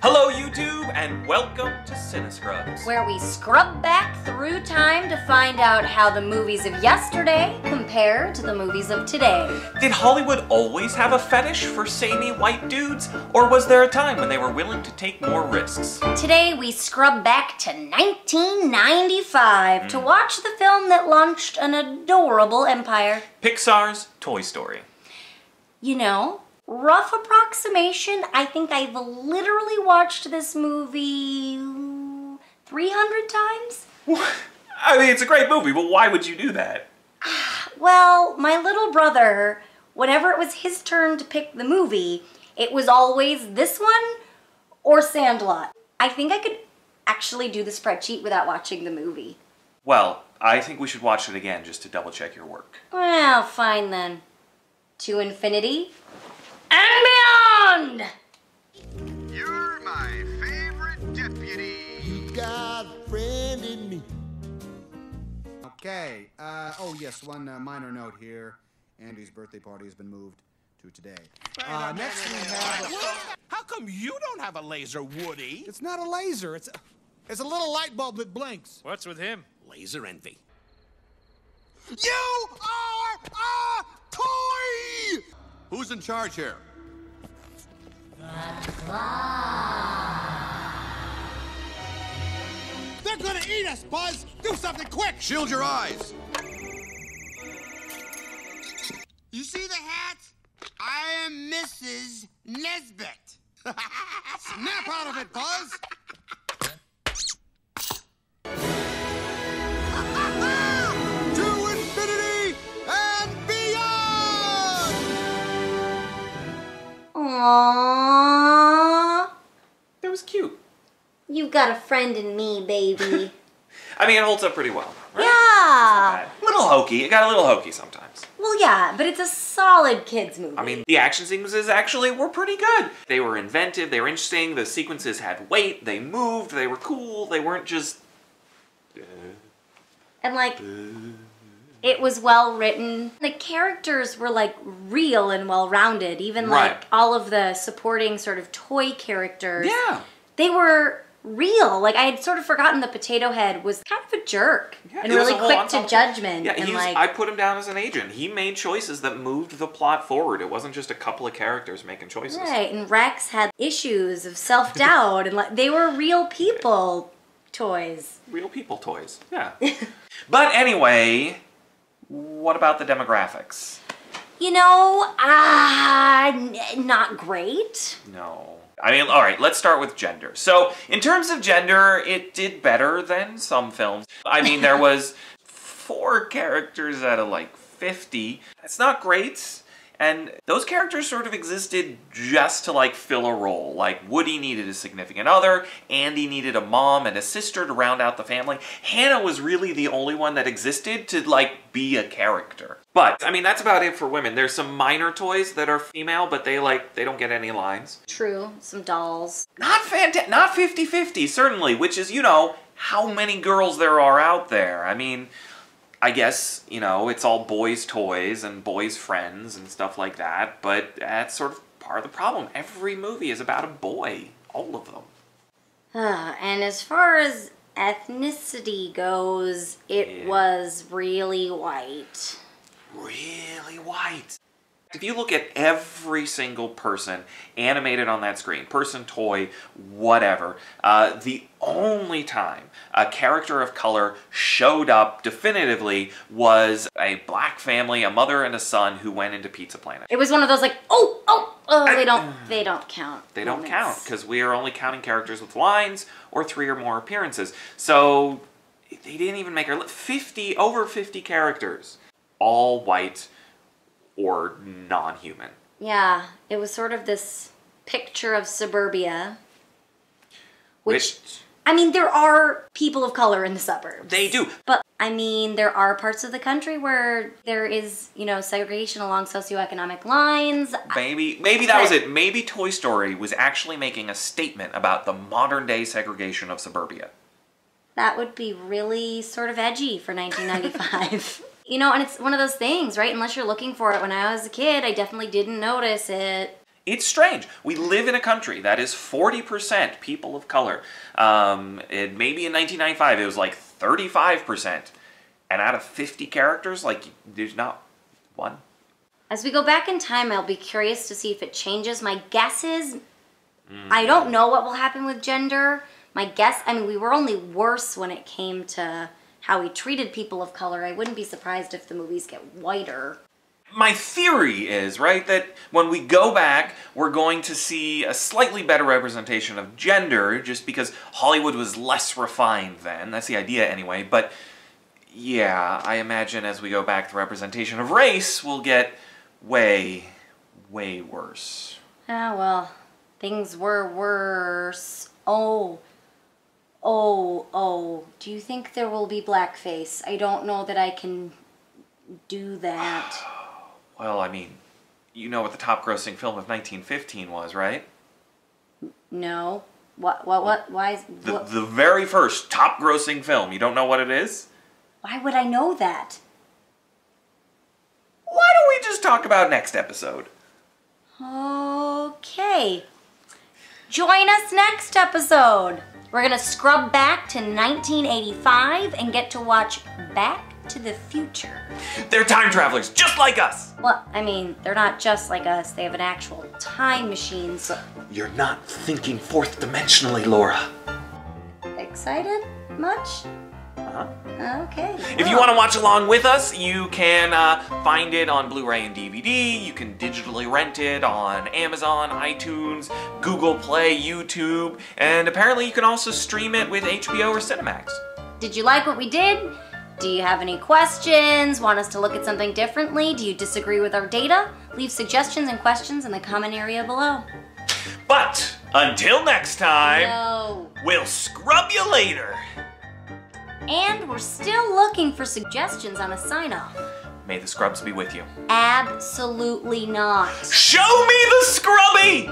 Hello YouTube, and welcome to CineScrubs, where we scrub back through time to find out how the movies of yesterday compare to the movies of today. Did Hollywood always have a fetish for samey white dudes, or was there a time when they were willing to take more risks? Today we scrub back to 1995 to watch the film that launched an adorable empire. Pixar's Toy Story. You know, rough approximation, I think I've literally watched this movie 300 times. I mean, it's a great movie, but why would you do that? Well, my little brother, whenever it was his turn to pick the movie, it was always this one or Sandlot. I think I could actually do the spreadsheet without watching the movie. Well, I think we should watch it again just to double check your work. Well, fine then. To infinity and beyond! You're my favorite deputy. You got a friend in me. Okay, oh yes, one minor note here. Andy's birthday party has been moved to today. Next we have... How come you don't have a laser, Woody? It's not a laser, it's a little light bulb that blinks. What's with him? Laser envy. You are a toy! Who's in charge here? They're gonna eat us, Buzz! Do something quick! Shield your eyes. You see the hat? I am Mrs. Nesbit. Snap out of it, Buzz! To infinity and beyond! Aww. That was cute. You got a friend in me, baby. I mean, it holds up pretty well, right? Yeah. Little hokey. It got a little hokey sometimes. Well, yeah, but it's a solid kids movie. I mean, the action sequences actually were pretty good. They were inventive, they were interesting, the sequences had weight, they moved, they were cool, they weren't just... And like, it was well written. The characters were like real and well rounded. Even Right. like all of the supporting sort of toy characters. Yeah. They were real. Like I had sort of forgotten the Potato Head was kind of a jerk Yeah, and it was really a whole quick ensemble. to judgment. Yeah, and like, I put him down as an agent. He made choices that moved the plot forward. It wasn't just a couple of characters making choices. right. And Rex had issues of self-doubt and like they were real people toys. Real people toys. Yeah. But anyway, what about the demographics? You know, not great. No. I mean, all right, let's start with gender. So, in terms of gender, it did better than some films. I mean, there was 4 characters out of like 50. That's not great. And those characters sort of existed just to like fill a role. Like Woody needed a significant other, Andy needed a mom and a sister to round out the family. Hannah was really the only one that existed to like be a character. But, I mean, that's about it for women. There's some minor toys that are female, but they don't get any lines. True, some dolls. Not 50-50, certainly, which is, you know, how many girls there are out there. I mean, I guess, you know, it's all boys' toys and boys' friends and stuff like that, but that's sort of part of the problem. Every movie is about a boy. All of them. And as far as ethnicity goes, it was really white. Really white. If you look at every single person animated on that screen, person, toy, whatever, the only time a character of color showed up definitively was a black family, a mother and a son who went into Pizza Planet. It was one of those like, they don't count. They don't count because we are only counting characters with lines or 3 or more appearances. So they didn't even make our list. Over 50 characters, all white or non-human. Yeah, it was sort of this picture of suburbia. Which, I mean, there are people of color in the suburbs. They do. But, I mean, there are parts of the country where there is, you know, segregation along socioeconomic lines. Maybe that was it. Maybe Toy Story was actually making a statement about the modern-day segregation of suburbia. That would be really sort of edgy for 1995. You know, and it's one of those things, right? Unless you're looking for it. When I was a kid, I definitely didn't notice it. It's strange. We live in a country that is 40% people of color. Maybe in 1995 it was like 35%. And out of 50 characters, like, there's not one. As we go back in time, I'll be curious to see if it changes. My guess is, I don't know what will happen with gender. My guess, I mean, we were only worse when it came to how we treated people of color. I wouldn't be surprised if the movies get whiter. My theory is, right, that when we go back, we're going to see a slightly better representation of gender, just because Hollywood was less refined then. That's the idea anyway. But yeah, I imagine as we go back, the representation of race will get way, way worse. Ah, well, things were worse. Oh, do you think there will be blackface? I don't know that I can do that. Well, I mean, you know what the top-grossing film of 1915 was, right? No. Why is... The very first top-grossing film. You don't know what it is? Why would I know that? Why don't we just talk about next episode? Okay. Join us next episode. We're gonna scrub back to 1985 and get to watch Back to the Future. They're time travelers, just like us! Well, I mean, they're not just like us. They have an actual time machine, so... You're not thinking fourth dimensionally, Laura. Excited much? Uh-huh. Okay. If you want to watch along with us, you can find it on Blu-ray and DVD. You can digitally rent it on Amazon, iTunes, Google Play, YouTube, and apparently you can also stream it with HBO or Cinemax. Did you like what we did? Do you have any questions? Want us to look at something differently? Do you disagree with our data? Leave suggestions and questions in the comment area below. But until next time, No. we'll scrub you later. And we're still looking for suggestions on a sign-off. May the scrubs be with you. Absolutely not. Show me the scrubby!